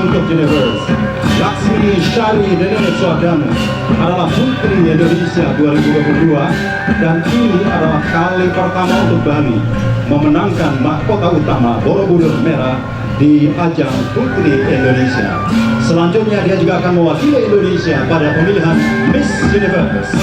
untuk Universe. Laksmi Syari Nenek Swadana adalah Putri Indonesia 2022 dan ini adalah kali pertama untuk Bali memenangkan mahkota utama Borobudur Merah di ajang Putri Indonesia. Selanjutnya dia juga akan mewakili Indonesia pada pemilihan Miss Universe.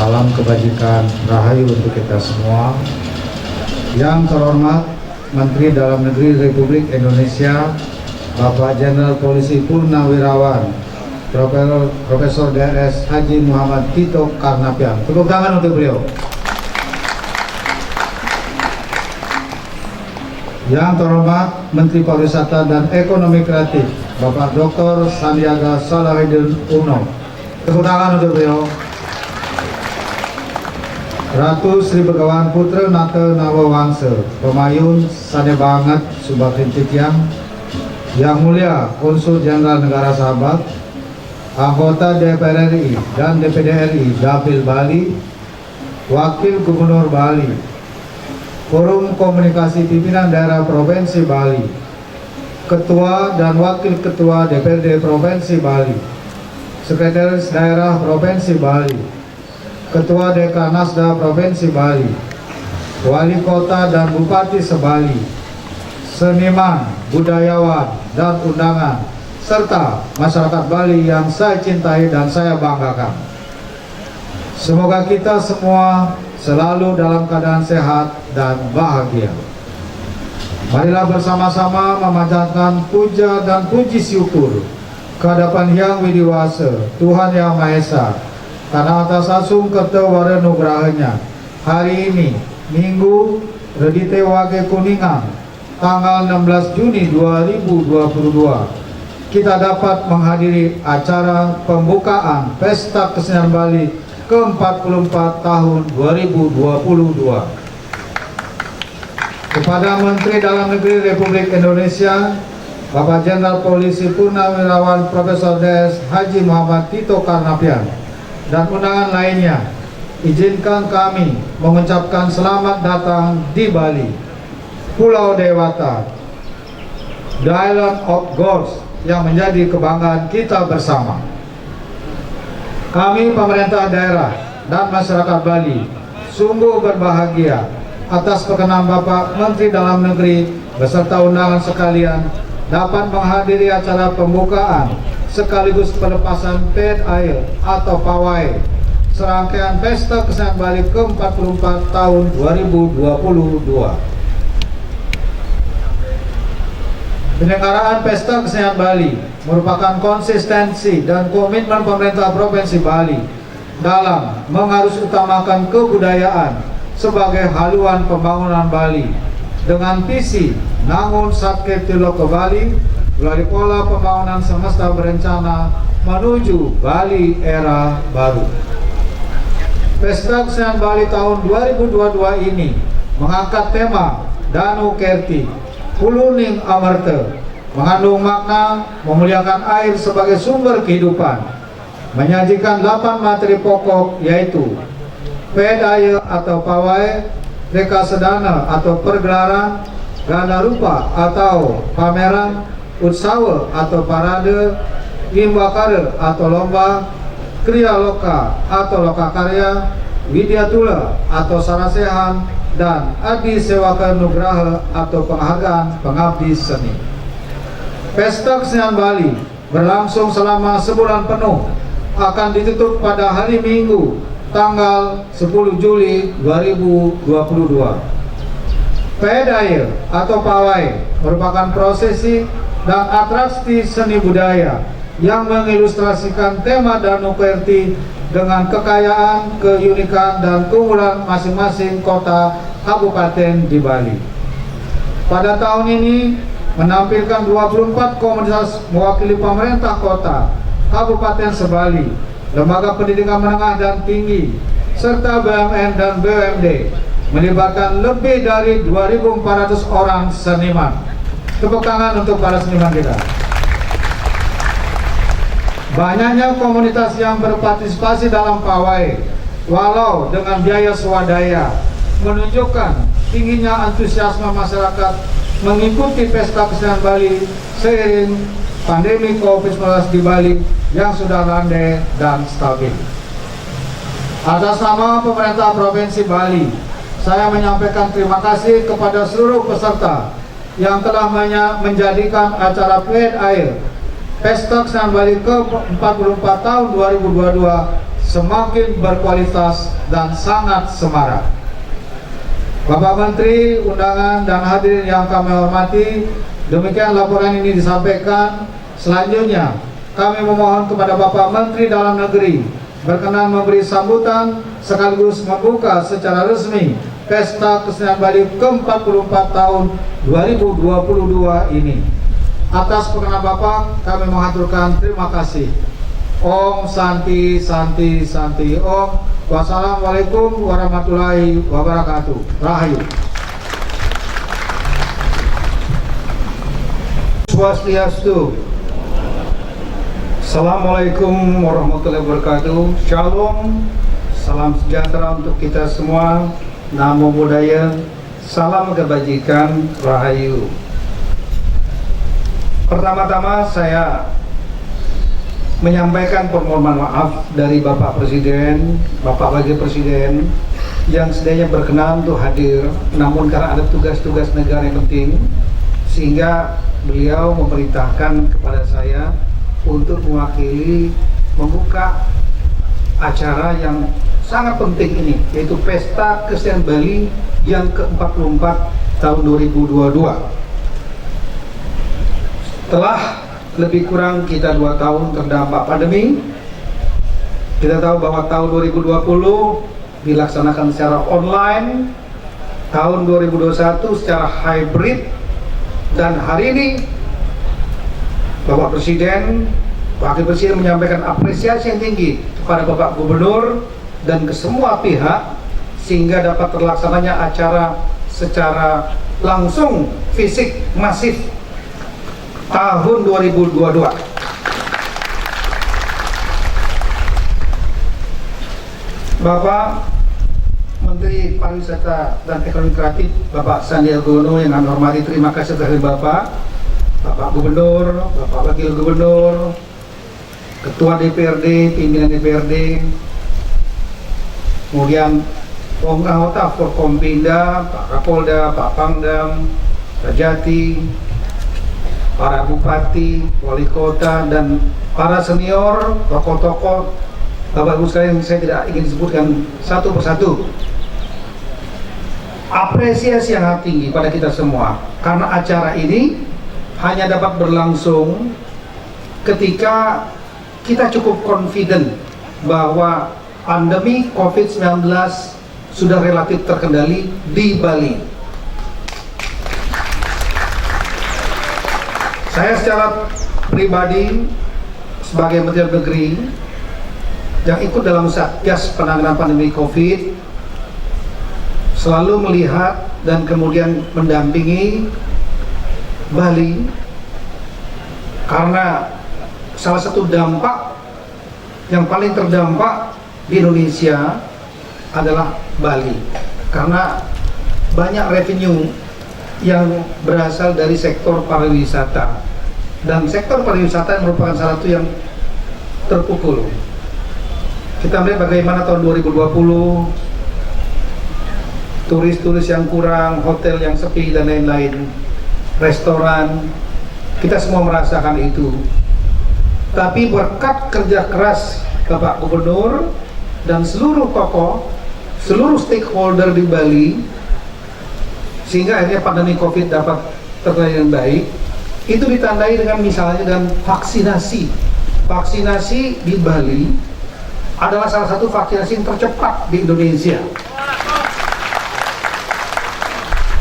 Salam kebajikan rahayu untuk kita semua. Yang terhormat Menteri Dalam Negeri Republik Indonesia Bapak Jenderal Polisi Purnawirawan Profesor DRS Haji Muhammad Tito Karnavian. Tepuk tangan untuk beliau. Yang terhormat Menteri Pariwisata dan Ekonomi Kreatif Bapak Dr. Sandiaga Salahuddin Uno. Tepuk tangan untuk beliau. Ratu Sri Begawan Putra Nata Nawawangsa Pemayun Sane Banget Subaktin Titiang, Yang Mulia Konsul Jenderal Negara Sahabat, anggota DPR RI dan DPD RI Dapil Bali, Wakil Gubernur Bali, Forum Komunikasi Pimpinan Daerah Provinsi Bali, Ketua dan Wakil Ketua DPRD Provinsi Bali, Sekretaris Daerah Provinsi Bali, Ketua Dekanasda Provinsi Bali, Wali Kota dan Bupati Sebali, seniman, budayawan, dan undangan, serta masyarakat Bali yang saya cintai dan saya banggakan. Semoga kita semua selalu dalam keadaan sehat dan bahagia. Marilah bersama-sama memanjatkan puja dan puji syukur kehadapan Yang Widiwasa, Tuhan Yang Maha Esa, karena atas asung kertewara nugrahanya hari ini Minggu Redite Wage Kuningan tanggal 16 Juni 2022 kita dapat menghadiri acara pembukaan Pesta Kesenian Bali ke-44 tahun 2022. Kepada Menteri Dalam Negeri Republik Indonesia Bapak Jenderal Polisi Purnawirawan Profesor DRS Haji Muhammad Tito Karnavian dan undangan lainnya, izinkan kami mengucapkan selamat datang di Bali, Pulau Dewata, the Island of Gods yang menjadi kebanggaan kita bersama. Kami pemerintah daerah dan masyarakat Bali sungguh berbahagia atas perkenan Bapak Menteri Dalam Negeri beserta undangan sekalian dapat menghadiri acara pembukaan sekaligus pelepasan ped air atau pawai serangkaian Pesta Kesenian Bali ke-44 tahun 2022. Penyelenggaraan Pesta Kesenian Bali merupakan konsistensi dan komitmen pemerintah Provinsi Bali dalam mengharusutamakan kebudayaan sebagai haluan pembangunan Bali dengan visi Nangun Satke Tiloka Bali melalui pola pembangunan semesta berencana menuju Bali era baru. Pesta Kesenian Bali tahun 2022 ini mengangkat tema Danu Kerti Huluning Amarta, mengandung makna memuliakan air sebagai sumber kehidupan, menyajikan 8 materi pokok yaitu pedaya atau pawai, reka sedana atau pergelaran, ganda rupa atau pameran, utsawa atau parade, gimbakara atau lomba, kriya loka atau loka karya, widyatula atau sarasehan, dan adi sewaka nugraha atau penghargaan pengabdi seni. Pesta Kesenian Bali berlangsung selama sebulan penuh, akan ditutup pada hari Minggu tanggal 10 Juli 2022. Pedaya atau pawai merupakan prosesi dan atraksi seni budaya yang mengilustrasikan tema Danu Kerti dengan kekayaan, keunikan, dan keunggulan masing-masing kota kabupaten di Bali. Pada tahun ini menampilkan 24 komunitas mewakili pemerintah kota, kabupaten Sebali, lembaga pendidikan menengah dan tinggi, serta BUMN dan BUMD, melibatkan lebih dari 2.400 orang seniman. Tepuk tangan untuk para seniman kita. Banyaknya komunitas yang berpartisipasi dalam pawai, walau dengan biaya swadaya, menunjukkan tingginya antusiasme masyarakat mengikuti Pesta Kesenian Bali seiring pandemi COVID-19 di Bali yang sudah landai dan stabil. Atas nama pemerintah Provinsi Bali, saya menyampaikan terima kasih kepada seluruh peserta yang telah menjadikan acara Plein Air Pesta Kesenian Bali ke-44 tahun 2022 semakin berkualitas dan sangat semarak. Bapak Menteri, undangan dan hadirin yang kami hormati, demikian laporan ini disampaikan. Selanjutnya, kami memohon kepada Bapak Menteri Dalam Negeri berkenan memberi sambutan sekaligus membuka secara resmi Pesta Kesenian Bali ke-44 tahun 2022 ini. Atas perkenan Bapak, kami mengaturkan terima kasih. Om Santi Santi Santi Om. Wassalamualaikum warahmatullahi wabarakatuh. Rahayu. Swastiastu. Assalamualaikum warahmatullahi wabarakatuh. Shalom. Salam sejahtera untuk kita semua. Namo Buddhaya. Salam kebajikan. Rahayu. Pertama-tama saya menyampaikan permohonan maaf dari Bapak Presiden, Bapak Wakil Presiden yang sedianya berkenan untuk hadir, namun karena ada tugas-tugas negara yang penting, sehingga beliau memerintahkan kepada saya untuk mewakili membuka acara yang sangat penting ini, yaitu Pesta Kesenian Bali yang ke-44 tahun 2022. Setelah lebih kurang kita 2 tahun terdampak pandemi, kita tahu bahwa tahun 2020 dilaksanakan secara online, tahun 2021 secara hybrid, dan hari ini Bapak Presiden, Wakil Presiden menyampaikan apresiasi yang tinggi kepada Bapak Gubernur dan ke semua pihak sehingga dapat terlaksananya acara secara langsung fisik masif tahun 2022. Bapak Menteri Pariwisata dan Ekonomi Kreatif Bapak Sandiaga Uno yang kami hormati, terima kasih dari Bapak Gubernur, Bapak Wakil Gubernur, Ketua DPRD, pimpinan DPRD, kemudian anggota Forkompinda, Pak Kapolda, Pak Pangdam, Rajati, para bupati, wali kota, dan para senior, tokoh-tokoh, Bapak Ibu sekalian, saya tidak ingin disebutkan satu persatu. Apresiasi yang sangat tinggi pada kita semua, karena acara ini hanya dapat berlangsung ketika kita cukup confident bahwa pandemi COVID-19 sudah relatif terkendali di Bali. Saya secara pribadi sebagai Menteri Dalam Negeri yang ikut dalam Satgas penanganan pandemi COVID selalu melihat dan kemudian mendampingi Bali, karena salah satu dampak yang paling terdampak di Indonesia adalah Bali, karena banyak revenue yang berasal dari sektor pariwisata, dan sektor pariwisata yang merupakan salah satu yang terpukul. Kita melihat bagaimana tahun 2020 turis-turis yang kurang, hotel yang sepi dan lain-lain, restoran, kita semua merasakan itu. Tapi berkat kerja keras Bapak Gubernur dan seluruh tokoh, seluruh stakeholder di Bali, sehingga akhirnya pandemi COVID dapat terkendali dengan baik. Itu ditandai dengan misalnya dengan vaksinasi. Vaksinasi di Bali adalah salah satu vaksinasi yang tercepat di Indonesia.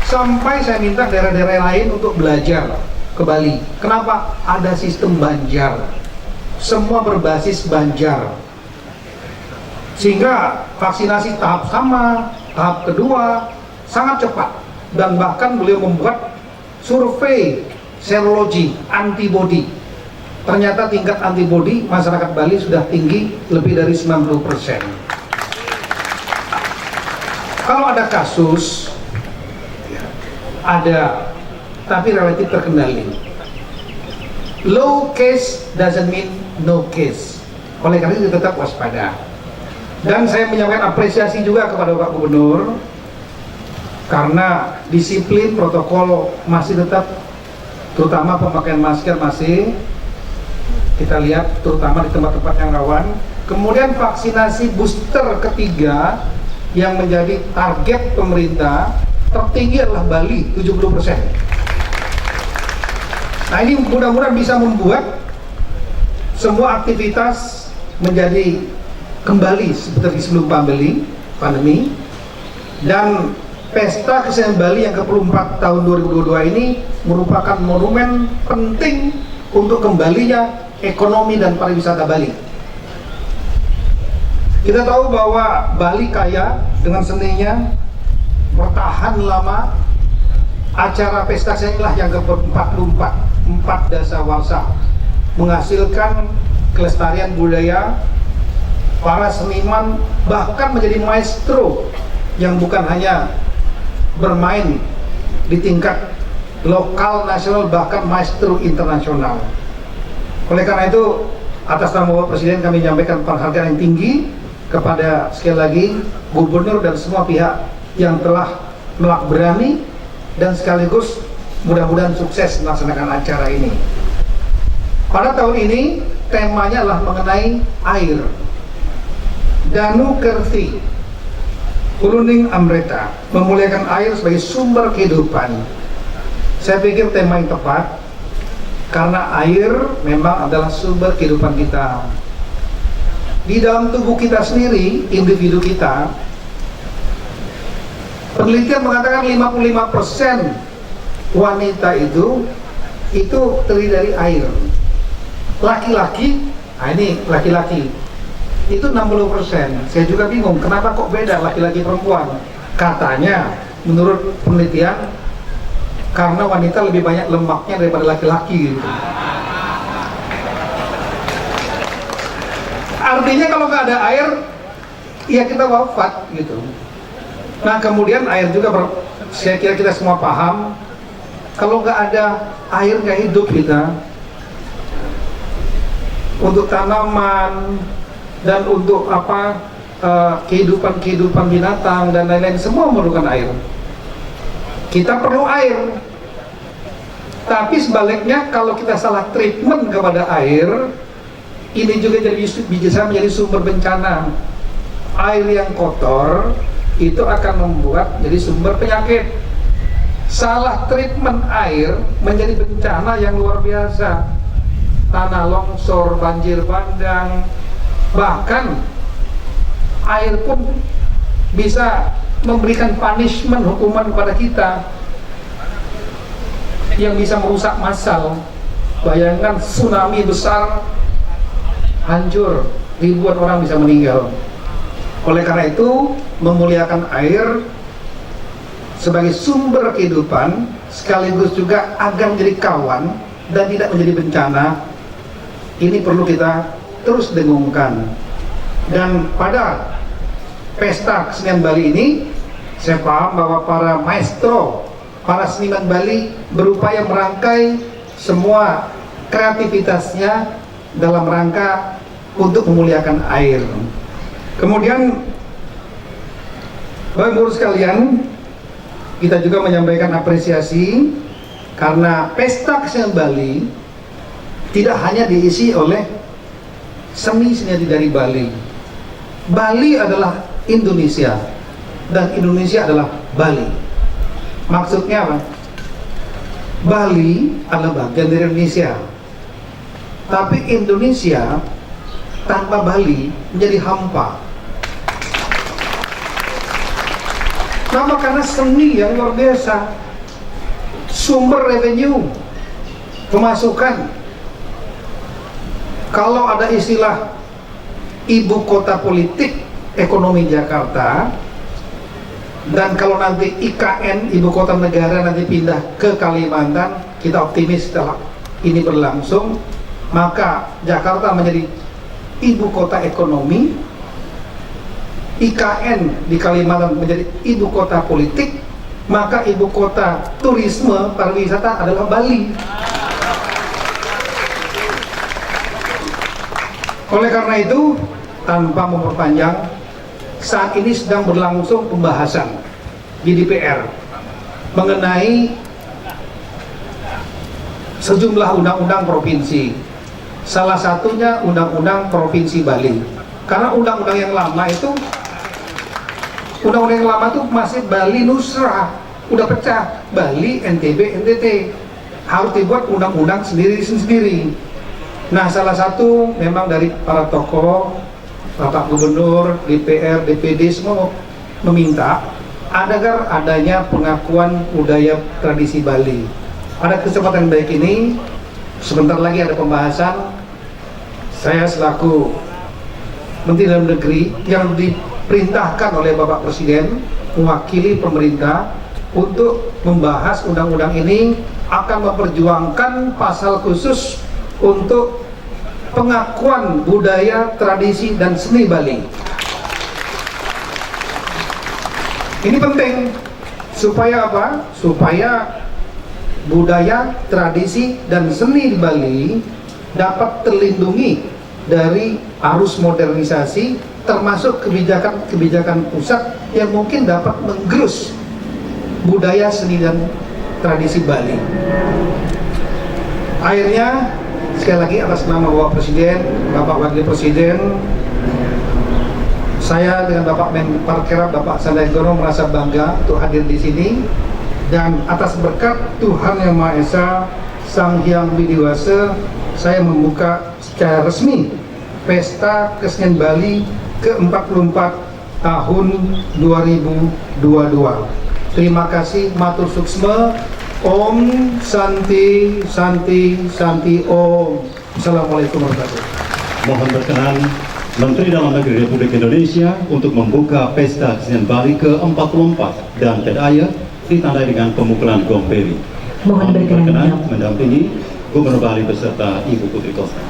Sampai saya minta daerah-daerah lain untuk belajar ke Bali. Kenapa? Ada sistem Banjar. Semua berbasis Banjar. Sehingga vaksinasi tahap sama, tahap kedua sangat cepat. Dan bahkan beliau membuat survei serologi antibody ternyata tingkat antibodi masyarakat Bali sudah tinggi, lebih dari 90%. Kalau ada kasus, ada, tapi relatif terkendali. Low case doesn't mean no case. Oleh karena itu tetap waspada. Dan saya menyampaikan apresiasi juga kepada Pak Gubernur, karena disiplin protokol masih tetap, terutama pemakaian masker masih kita lihat, terutama di tempat-tempat yang rawan. Kemudian vaksinasi booster ketiga yang menjadi target pemerintah tertinggi adalah Bali, 70%. Nah, ini mudah-mudahan bisa membuat semua aktivitas menjadi kembali seperti sebelum pandemi, dan Pesta Kesenian Bali yang ke-24 tahun 2022 ini merupakan monumen penting untuk kembalinya ekonomi dan pariwisata Bali. Kita tahu bahwa Bali kaya dengan seninya, bertahan lama. Acara pesta kesenian yang ke-44, 4 dasawarsa, menghasilkan kelestarian budaya, para seniman bahkan menjadi maestro yang bukan hanya bermain di tingkat lokal, nasional, bahkan maestro internasional. Oleh karena itu, atas nama Bapak Presiden kami menyampaikan penghargaan yang tinggi kepada, sekali lagi, Gubernur dan semua pihak yang telah berani dan sekaligus mudah-mudahan sukses melaksanakan acara ini. Pada tahun ini temanya adalah mengenai air. Danu Kerti Uruning Amreta, memuliakan air sebagai sumber kehidupan. Saya pikir tema yang tepat, karena air memang adalah sumber kehidupan kita. Di dalam tubuh kita sendiri, individu kita, penelitian mengatakan 55% wanita itu terdiri dari air. Laki-laki, nah ini laki-laki itu 60%. Saya juga bingung kenapa kok beda laki-laki perempuan. Katanya menurut penelitian karena wanita lebih banyak lemaknya daripada laki-laki gitu. Artinya kalau nggak ada air, ya kita wafat gitu. Nah, kemudian air juga saya kira kita semua paham, kalau nggak ada air nggak hidup kita. Untuk tanaman dan untuk kehidupan binatang dan lain-lain, semua memerlukan air. Kita perlu air. Tapi sebaliknya, kalau kita salah treatment kepada air, ini juga bisa menjadi sumber bencana. Air yang kotor itu akan membuat jadi sumber penyakit. Salah treatment air menjadi bencana yang luar biasa. Tanah longsor, banjir bandang, bahkan air pun bisa memberikan punishment, hukuman kepada kita yang bisa merusak massal. Bayangkan tsunami besar, hancur, ribuan orang bisa meninggal. Oleh karena itu, memuliakan air sebagai sumber kehidupan sekaligus juga agar menjadi kawan dan tidak menjadi bencana, ini perlu kita terus dengungkan. Dan pada Pesta Kesenian Bali ini, saya paham bahwa para maestro, para seniman Bali berupaya merangkai semua kreativitasnya dalam rangka untuk memuliakan air. Kemudian, Bapak Ibu sekalian, kita juga menyampaikan apresiasi karena Pesta Kesenian Bali tidak hanya diisi oleh seni-seni dari Bali. Bali adalah Indonesia dan Indonesia adalah Bali. Maksudnya apa? Bali adalah bagian dari Indonesia, tapi Indonesia tanpa Bali menjadi hampa. Nama karena seni yang luar biasa, sumber revenue, pemasukan. Kalau ada istilah ibu kota politik ekonomi Jakarta, dan kalau nanti IKN ibu kota negara nanti pindah ke Kalimantan, kita optimis setelah ini berlangsung, maka Jakarta menjadi ibu kota ekonomi, IKN di Kalimantan menjadi ibu kota politik, maka ibu kota turisme pariwisata adalah Bali. Oleh karena itu, tanpa memperpanjang, saat ini sedang berlangsung pembahasan di DPR mengenai sejumlah undang-undang provinsi. Salah satunya undang-undang provinsi Bali. Karena undang-undang yang lama itu masih Bali Nusra, udah pecah, Bali, NTB, NTT, harus dibuat undang-undang sendiri-sendiri. Nah, salah satu memang dari para tokoh, Bapak Gubernur, DPR, DPD semua meminta agar adanya pengakuan budaya tradisi Bali. Pada kesempatan baik ini, sebentar lagi ada pembahasan. Saya selaku Menteri Dalam Negeri yang diperintahkan oleh Bapak Presiden mewakili pemerintah untuk membahas undang-undang ini, akan memperjuangkan pasal khusus untuk pengakuan budaya, tradisi, dan seni Bali. Ini penting supaya apa? Supaya budaya, tradisi, dan seni di Bali dapat terlindungi dari arus modernisasi, termasuk kebijakan-kebijakan pusat yang mungkin dapat menggerus budaya, seni, dan tradisi Bali. Akhirnya, sekali lagi atas nama Bapak Presiden, Bapak Wakil Presiden, saya dengan Bapak Menparkerap, Bapak Sandiaga Uno merasa bangga untuk hadir di sini, dan atas berkat Tuhan Yang Maha Esa, Sang Hyang Widiwasa, saya membuka secara resmi Pesta Kesenian Bali ke-44 tahun 2022. Terima kasih, matur suksma. Om Santi Santi Santi Om. Assalamualaikum warahmatullahi wabarakatuh. Mohon berkenan Menteri Dalam Negeri Republik Indonesia untuk membuka Pesta Kesenian Bali ke-44 dan kedaya ditandai dengan pemukulan gong beri. Mohon berkenan mendampingi Gubernur Bali beserta Ibu Putri Kosta.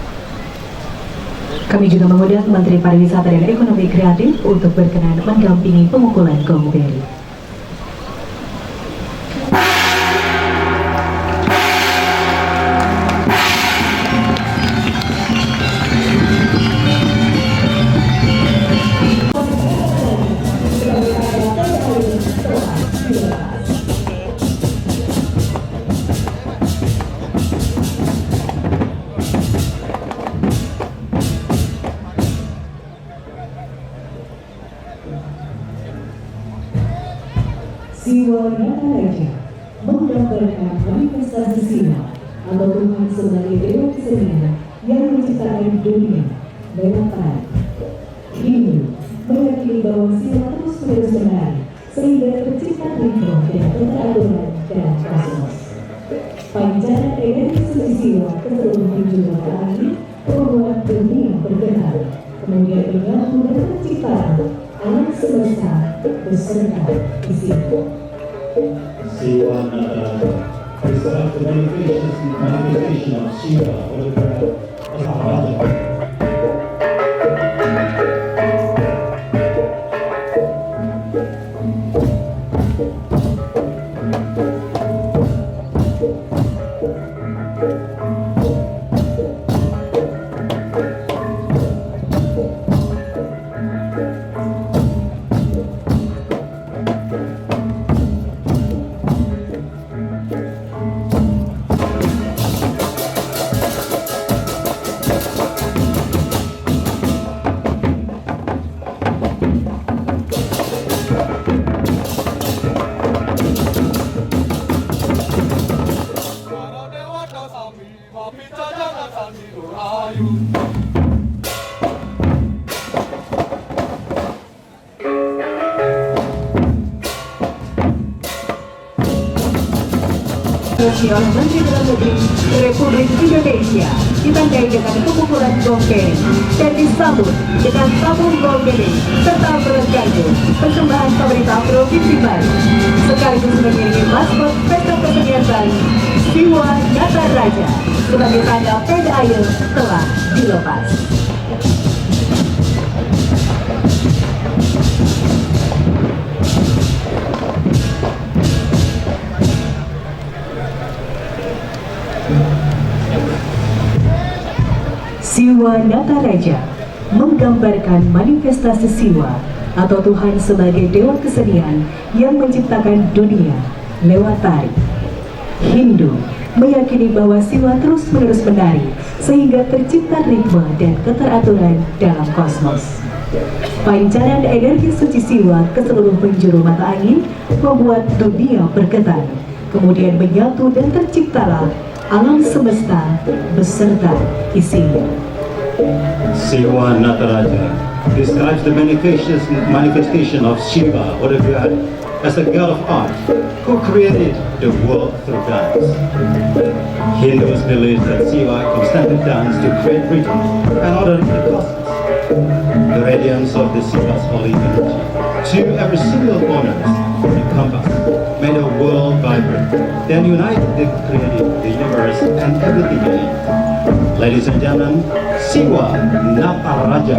Kami juga mengundang Menteri Pariwisata dan Ekonomi Kreatif untuk berkenan mendampingi pemukulan gong beri. Siwa Nata Raja menggambarkan manifestasi Siwa atau Tuhan sebagai dewa kesenian yang menciptakan dunia dengan baik. Hindu meyakini bahwa Siwa terus-menerus menari sehingga tercipta ritme dan keteraturan dalam kosmos. Pancaran energi seni Siwa ke seluruh penjuru langit membuat dunia bergetar, kemudian menyambut penciptaan alam semesta beserta di situ. Siwa Nata is the manifestation of Siwa or the Raja. Oleh Menteri Dalam Negeri Republik Indonesia ditandai dengan pemukulan gong beri dan disambut dengan tabung gong beri serta bergantung persembahan pemerintah Provinsi Bali sekaligus mengiringi maskot Pesta Kesenian Bali Siwa Nata Raja sebagai tanda tag air telah dilepas. Siwa Nataraja menggambarkan manifestasi Siwa atau Tuhan sebagai dewa kesenian yang menciptakan dunia lewat tari. Hindu meyakini bahwa Siwa terus-menerus menari sehingga tercipta ritme dan keteraturan dalam kosmos. Pancaran energi suci Siwa ke seluruh penjuru mata angin membuat dunia bergetar, kemudian menyatu dan terciptalah alam semesta beserta isinya. Siwa Nataraja describes the manifestation of Shiva, or the god, as the god of art who created the world through dance. Hindus believe that Shiva constantly dances to create rhythm and order in the cosmos. The radiance of the Shiva's holy energy to every single corner encompass, made the world vibrant, then unite the creative, the universe, and everything in it. Ladies and gentlemen, Siwa Nataraja.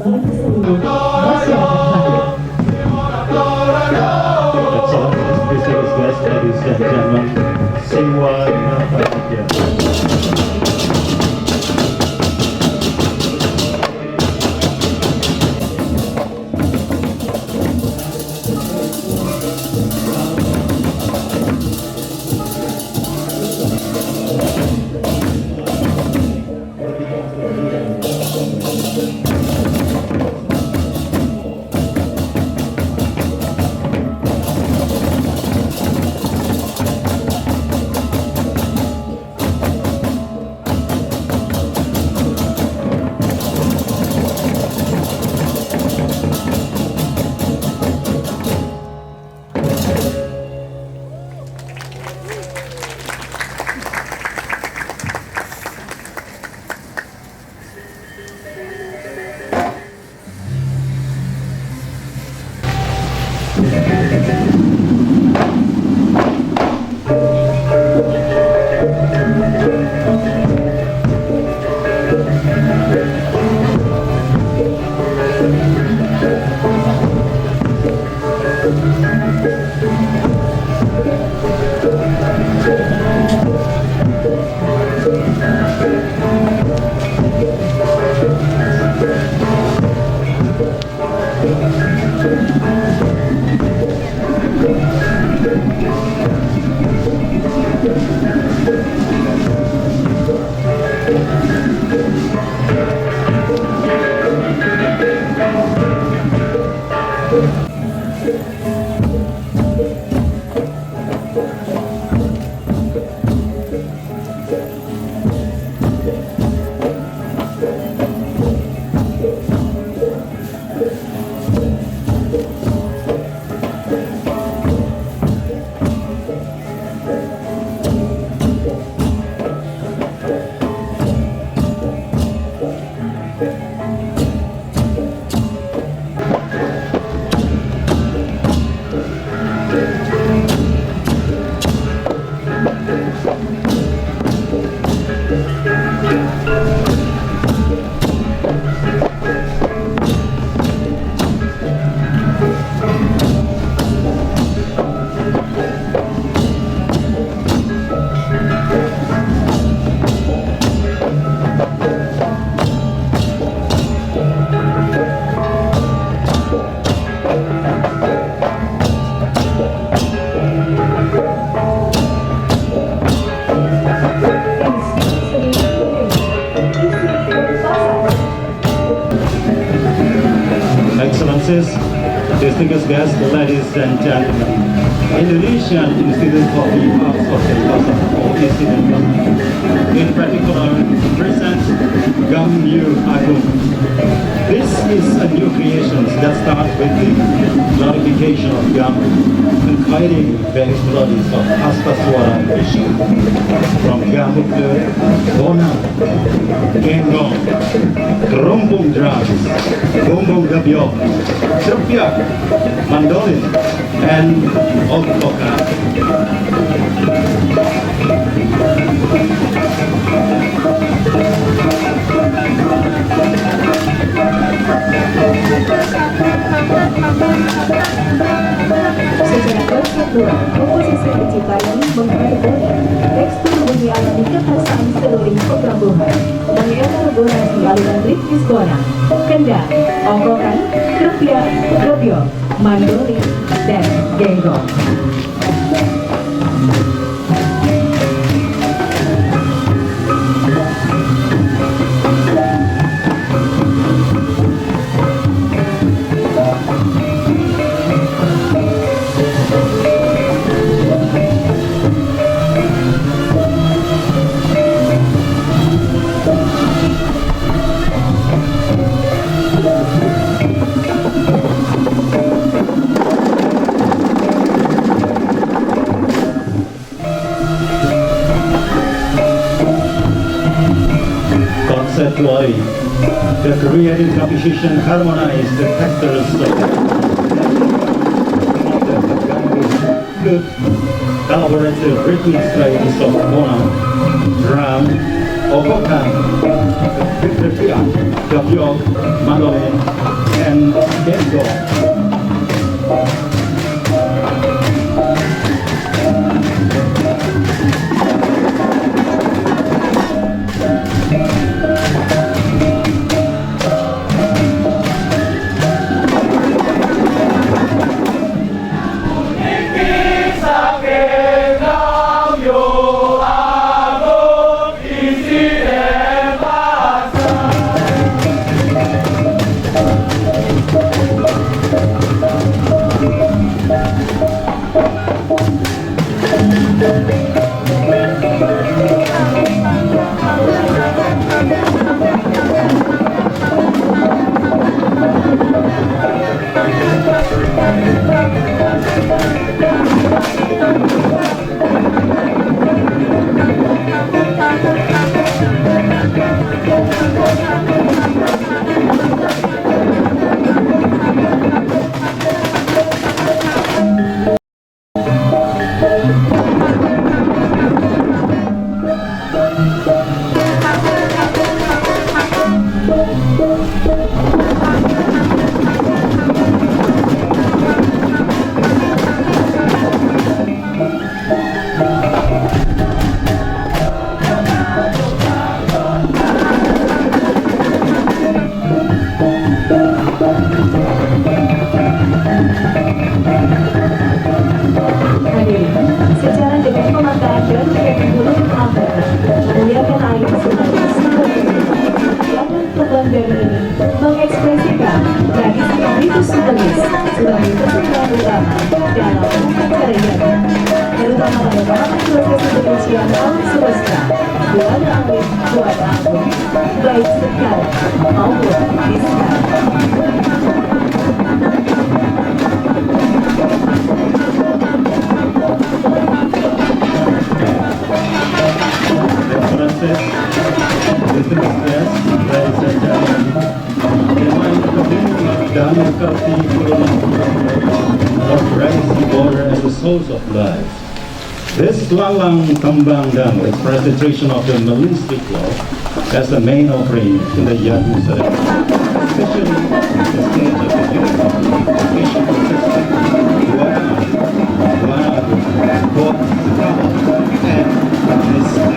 Balai Kesenian Masyarakat Bali. Excellencies, distinguished guests, ladies and gentlemen, Siwa Navaraja. Excellencies, distinguished guests, ladies and gentlemen, Indonesian Institute for the Arts of Denpasar, or ISIDENPASAR, in particular presents Gamyu Agung. This is a new creation that starts with the glorification of Gamu, including various melodies of Astaswara Vishnu, from Gamu flute, Bonang, Genggong, Gerombong drums, Gombong gabyok, Trepyak, mandolin, and Otoka. Secara konseptual, komposisi diciptakan menghargai tekstur bunyi alami kekhasan seluruh penggambuhan, mengelaborasi alunan ritmis bonang, kendang, ongkokan, trepyak, gabyok, mandolin, dan genggong. Conceptually, the creative composition harmonized the textures of flute, collaborative rhythmic strains of bonang, drum, overcome Victoria, Gabriel, Madeleine, and Denzo. mengekspresikan tradisi ritus segelis sebagai kesenian utama dalam upacara ini, terutama pada tahapan prosesi penyucian alam semesta, buana alit, buana agung, baik sekarang maupun di sekarang. As the source of life. This Lalang Tambang Dam is presentation of the Melistic law as the main offering in the Yadu ceremony, especially the stage of the unification process, and this.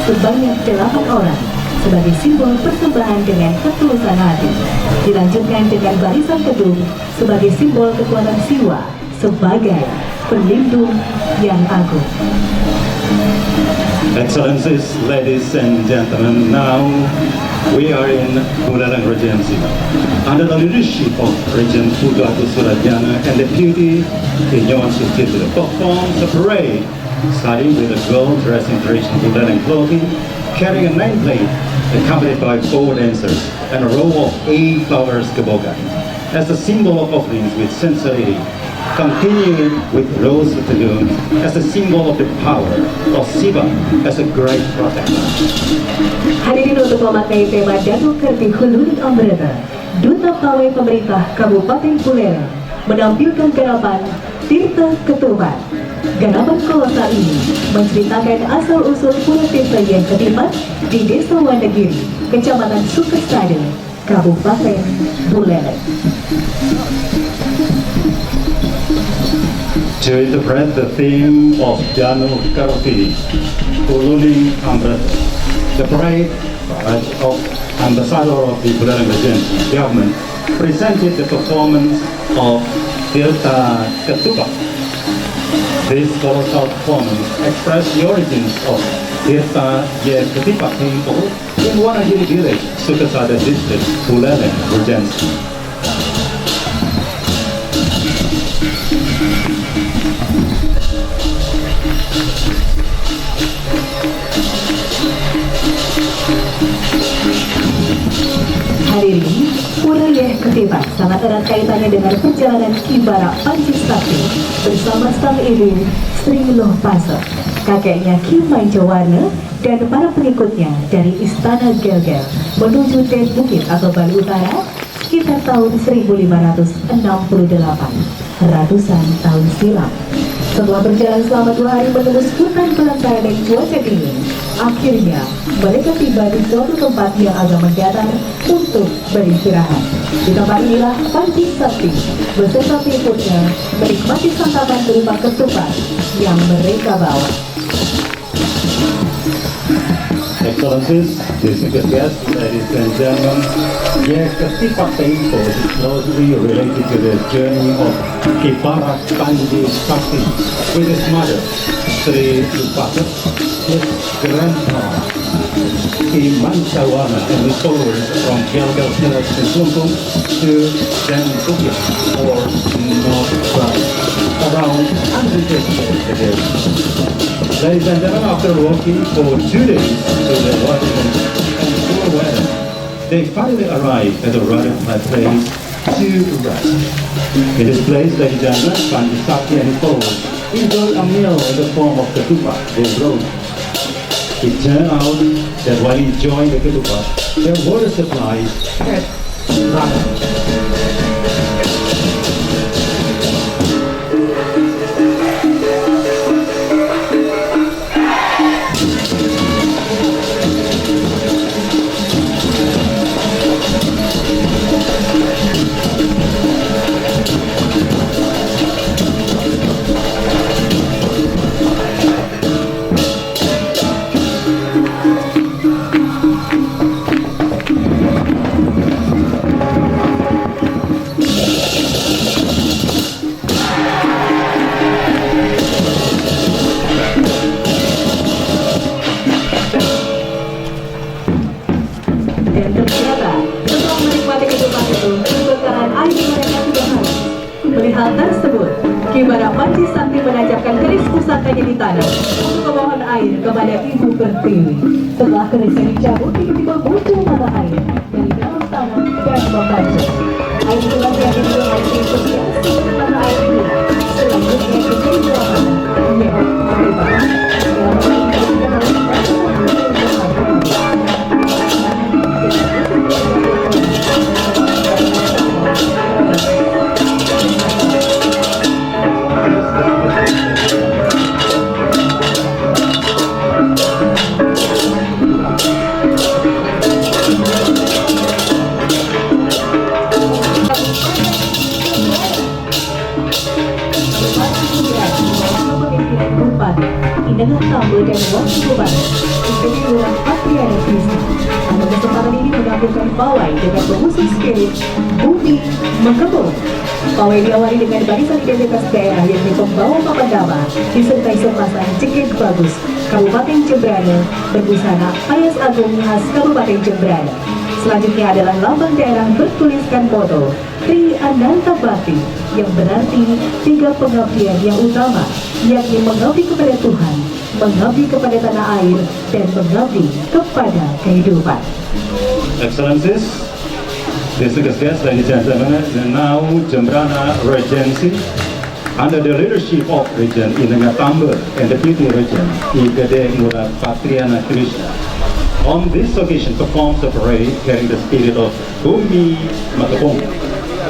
Sebanyak 8 orang sebagai simbol persembahan dengan ketulusan hati. Dilanjutkan dengan barisan kedung sebagai simbol kekuatan siwa sebagai pelindung yang agung. Excellencies, ladies and gentlemen, now we are in Buleleng Regency. Under the leadership of Regent Pudatu Surajana and Deputy Inyoan Sucipto performs a parade starting with a girl dressed in traditional Buleleng clothing, carrying a nameplate accompanied by 4 dancers and a row of 8 flowers kebogan as a symbol of offerings with sincerity. Continuing with Rose Tulung as a symbol of the power of Siva as a great protector. Hadirin untuk memakai tema Datuk Kerti Hulu dan Amrita, Duta Pawai Pemerintah Kabupaten Buleleng menampilkan garapan Tirta Ketupat. Garapan kolosal ini menceritakan asal-usul Pura Tirta yang Ketipat di Desa Wandagiri, Kecamatan Sukesada, Kabupaten Buleleng. To interpret the theme of Danu Karotini, Uluni Ambassador, the parade of Ambassador of the Buleleng Regency government presented the performance of Tirta Ketupat. This colossal performance expressed the origins of Tirta Ketipat people in Wandagiri village, Sukesada district, Buleleng Regency. Hadirin, Pura Ketipat sangat erat kaitannya dengan perjalanan Kibara Panji Sakti bersama sang ibu Sri Loh Pasok, kakeknya Ki Maijawarna dan para pengikutnya dari Istana Gel-Gel menuju Den Bukit atau Bali Utara sekitar tahun 1568, ratusan tahun silam. Setelah berjalan selama 2 hari menembus hutan belantara dan cuaca dingin, akhirnya mereka tiba di suatu tempat yang agak mendatar untuk beristirahat. Di tempat inilah Panji Sakti beserta pengikutnya menikmati santapan berupa ketupat yang mereka bawa. Excellencies, distinguished guests, ladies and gentlemen, Ketipat people is closely related to the journey of Kibara Panji Sakti with his mother, Sri Lupasok, his grandpa, Ki Maijawarna, and his followers from Gel-Gel village in Klumpung to Den Bukit or North Bali, around 100 kilometers ago. Ladies and gentlemen, after walking for 2 days to the Washington and poor weather, they finally arrived at a rather flat place to rest. In this place, ladies and gentlemen, Panji Sakti and his followers enjoyed a meal in the form of ketupat they brought. It turned out that while enjoying the ketupat, their water supply had run out. Dan ternyata setelah menikmati ketupat itu, kebakaran air mereka sudah habis. Melihat tersebut, Kibara Panji Sakti menancapkan keris pusakanya di tanah untuk memohon air kepada Ibu Pertiwi. Setelah kerisnya dicabut, tiba-tiba muncul mata air dari dalam tanah dan membanjir. Air itulah yang diminum oleh pengikutnya sehingga mata air ini selanjutnya dikeluarkan. Ya, bagaimana? Dengan tamu dan waktu beban, istri orang Patriana Krishna. Pada kesempatan ini menampilkan pawai dengan mengusung spirit Bumi Mengkebun. Pawai diawali dengan barisan identitas daerah yang pembawa papan nama, disertai sepasang cekik bagus Kabupaten Jembrana berbusana Ayas Agung khas Kabupaten Jembrana. Selanjutnya adalah lambang daerah bertuliskan moto Tri Ananta Bakti yang berarti 3 pengabdian yang utama, yakni mengabdi kepada Tuhan, mengabdi kepada tanah air, dan mengabdi kepada kehidupan. Excellencies, distinguished guests, ladies and gentlemen, and now Jembrana Regency, under the leadership of Regent Inenga Tamber and Deputy Regent Igede Murad Patriana Krishna, on this occasion performs a parade carrying the spirit of Bumi Mengkebun.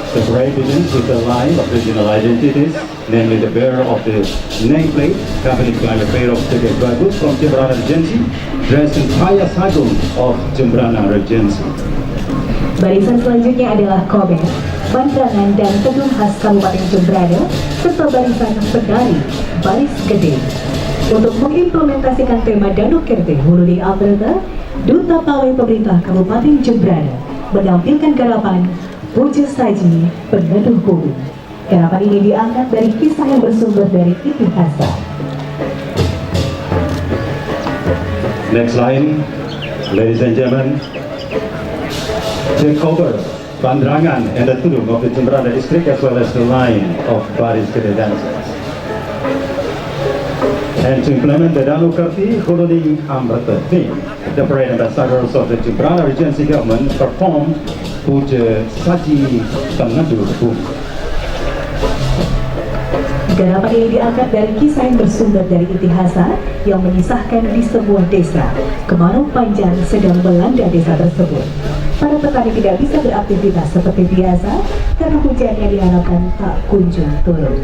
The parade begins with a line of regional identities, namely the bearer of the nameplate, accompanied by the pair of ticket bagus from Jembrana Regency, dressed in kaya sagung of Jembrana Regency. Barisan selanjutnya adalah Kober, Bandrangan dan Tegung khas Kabupaten Jembrana, serta barisan penari Baris Gede. Untuk mengimplementasikan tema Danau Kerte Hulu di Alberta, Duta Pawai Pemerintah Kabupaten Jembrana menampilkan garapan Puja Saji Peneduh Hulu. Garapan ini diangkat dari kisah yang bersumber dari Itihasa. Next line, ladies and gentlemen, the cover, Bandrangan and the Tudung of the Jembrana district, as well as the line of Baris Gede dancers. And to implement the Danau Kerte Hulu Amrata theme, the parade ambassadors of the Jembrana Regency government performed Puja Saji Peneduh Hulu. Garapan ini diangkat dari kisah yang bersumber dari Itihasa yang mengisahkan di sebuah desa, kemarau panjang sedang melanda desa tersebut. Para petani tidak bisa beraktivitas seperti biasa karena hujan yang diharapkan tak kunjung turun.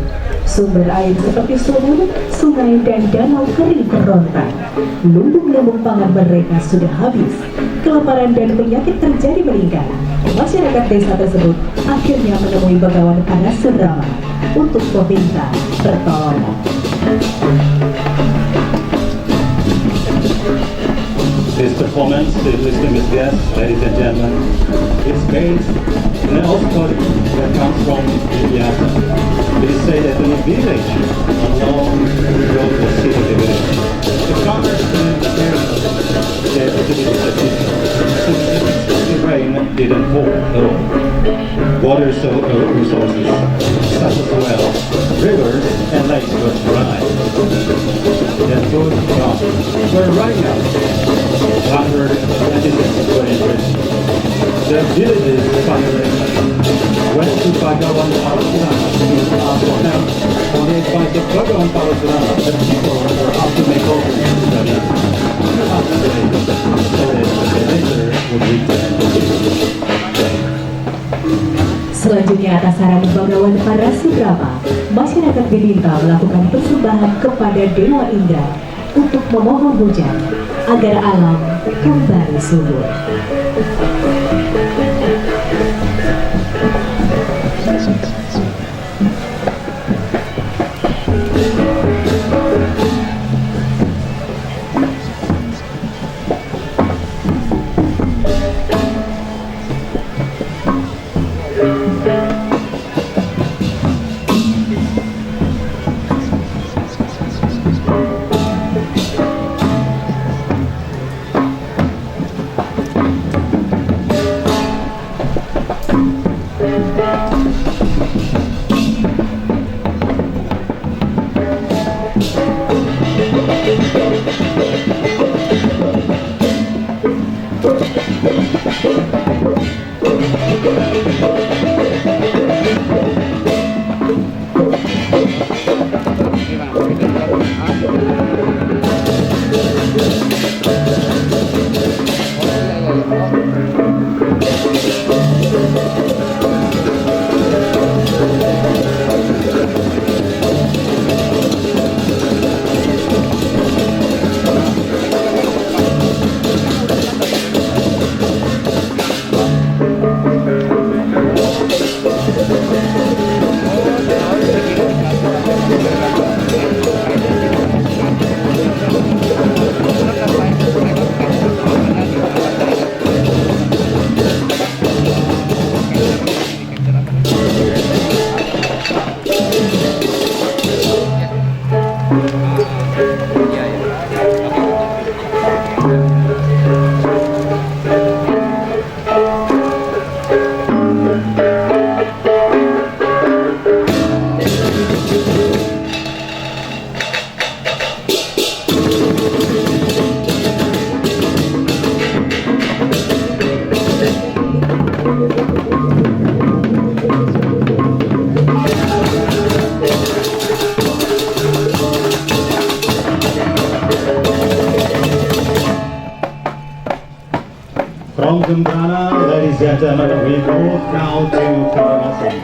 Sumber air seperti sumur, sungai, dan danau kering kerontang. Lumbung-lumbung pangan mereka sudah habis. Kelaparan dan penyakit terjadi meningkat. Masyarakat desa tersebut akhirnya menemui Begawan Parasurama untuk meminta pertolongan. This performance, the distinguished guests, ladies and gentlemen, is based on an old story that comes from Itihasa. It is said that in a village along the road was seen in the village. The farmers didn't care their activities at this since the rain didn't fall at all. Water resources such as wells, rivers, and lakes were dry. Their food crops were running out. Hunger and disease were increasing. The villages finally went to Begawan Parasurama to ask for help. On the advice of Begawan Parasurama, the people were up to make offerings to the village. After the rain, so that the later would return to the village. Selanjutnya atas saran Begawan Parasurama, masyarakat diminta melakukan persembahan kepada Dewa Indra untuk memohon hujan agar alam kembali subur. From Jembrana, ladies and gentlemen, we move now to Karangasem.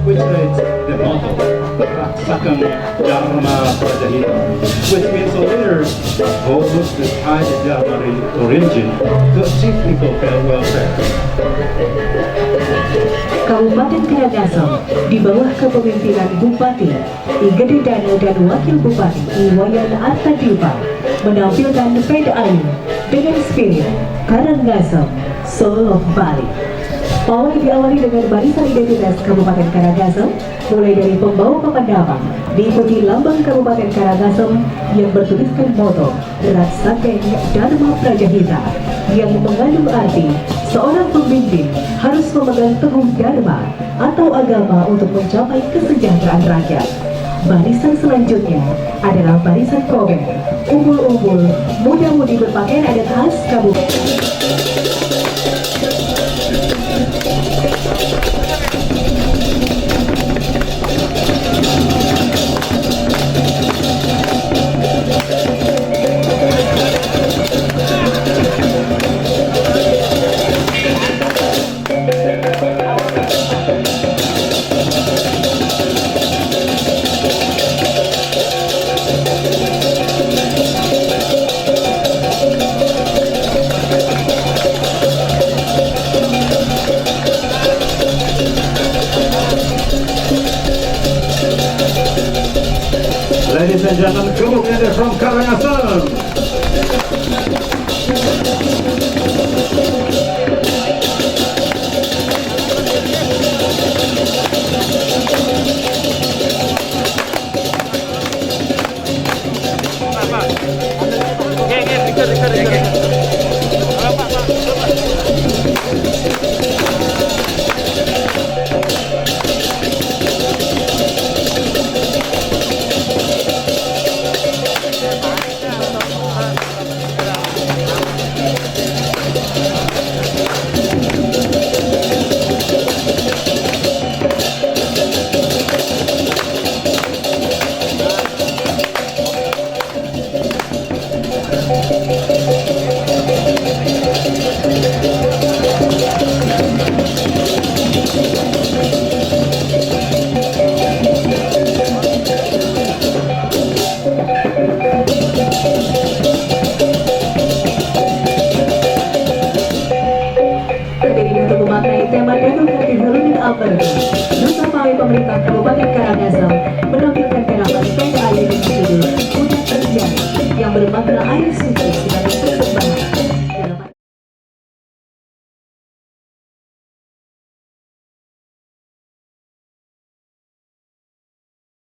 which reads the motto Raksakang Dharma Prajahita, which means a winner holds the high Dharma origin to achieve equal welfare. Kabupaten Karangasem di bawah kepemimpinan Bupati I Gede Danu dan Wakil Bupati I Wayan Artadipa menampilkan Peda Ayu dengan spirit Karangasem, Soul of Bali. Pawai diawali dengan barisan identitas Kabupaten Karangasem, mulai dari pembawa pemandangan, diikuti lambang Kabupaten Karangasem yang bertuliskan moto Raksakeng Dharma Prajahita yang mengandung arti seorang pemimpin harus memegang teguh dharma atau agama untuk mencapai kesejahteraan rakyat. Barisan selanjutnya adalah barisan Kober, umbul-umbul, muda-mudi berpakaian adat khas Kabupaten. Ladies and gentlemen, come together from Karangasem.